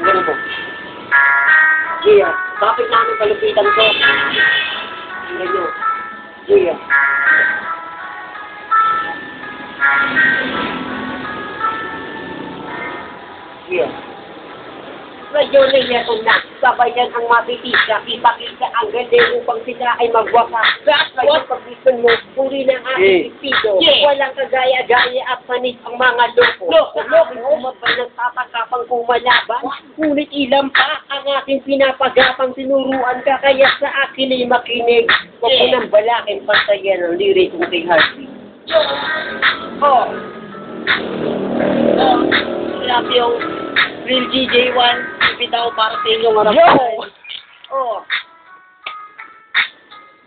Ganun po. Gia, bakit namin palupitan ko? Ganyo. Gia. Gia. Medyo nangyayari na, sabayan ang mabitisa, ipakita ang galing upang sila ay magwaka. At ngayon pag-listen mo, puri ng aking ispido. Walang kagaya-gaya at panis ang mga loko. Kumabay nagtatakapang kumalaban, ngunit ilang pa ang aking pinapagapang tinuruan ka, kaya sa akin ay makinig. Huwag ko nang balakin, pasayan ang lirik kong kay Harvey. Sinabi yung Real GJ1, bitaw para sa inyong harapan.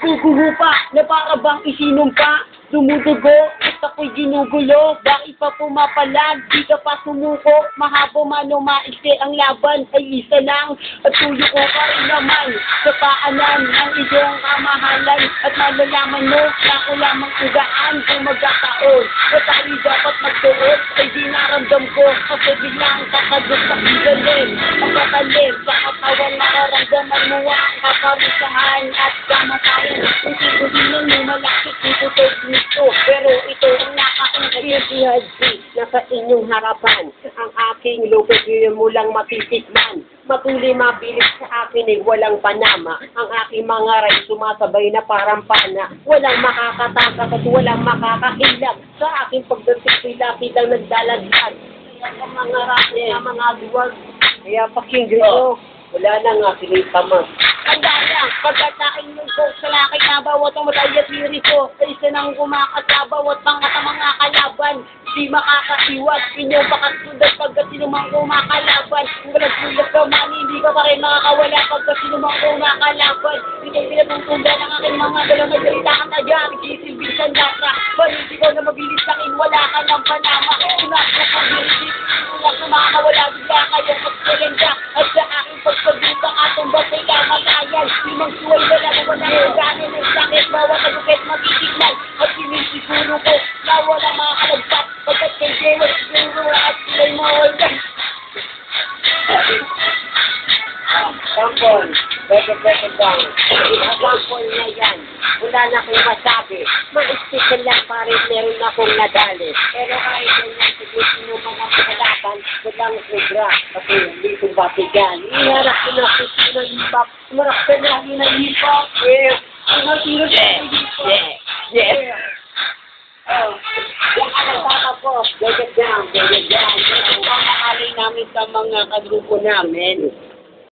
Guguho na para bang isinumpa, dumudugo, at ako'y ginugulo, bakit pa pumapalag, di ka pa sumuko, mahabo man o maiksi ang laban, ay isa lang, at tuyo ko pa rin naman, sa paanan ng iyong kamahalan, at malalaman mo, na ako lamang ugaan, kung magkataon, na tayo dapat magtuot, ay di naramdam ko, kasi biglang kakadot sa igalim, ang katalim, sa katawan nakaramdaman mo ang kakarusahan, at kamatayan, kung sino-sino lumalakit dito sa gusto, pero ito ang nakaintindihan nasa inyong harapan. Ang aking lupit mo lang matitikman. Matuloy mabilis sa akin ay walang panama. Ang aking mga ray sumasabay na parang pana. Walang makakatakas at walang makakakilag. Sa aking pagdating sila kitang nagdalaglag. Kaya sa mga ray na mga duwag, kaya pakinggan mo, wala na nga sila'y tamad. Tanda lang, pagkataking yung ko sa laki na bawat ang matayat diri ko, sa isa nang kumakasaba, at mga kalaban, di makakasiwat, inyong pakasulat pagkat sinumang kumakalaban, kung walang ka man, hindi ka pa rin makakawala pagkat sinumang kumakalaban, inyong pinatutundan ng aking mga dalang magsalita ka na dyan, nagsisilbing sandata, hindi ko na mabilis sakin, wala ka ng panama, sunak na pag-iisip, sunak na makakawala, bigla kayong magsalenda, at sa aking pagpagdutang atong basay kamatayan, limang suway na lang wala ng ganin ng sakit, bawat agukit matitignan, at sinisiguro ko na wala makakalagpat, pagkat kay Jewel, siguro at sila'y mawalgan. Sampol, beke down. Sampol na yan. Wala na akong masabi. Ma-stick lang pa rin meron akong nadali. Pero kahit ganyan, siguro sino mga pagkalaban, walang sobra. Kasi hindi kong batigan. Iharap ko na kung sino hip-hop. Sumarap ka na na hip-hop. Yes. Sino Yes. Yung nagtatapos, get it down. Ito ang mahalin namin sa mga kagrupo namin.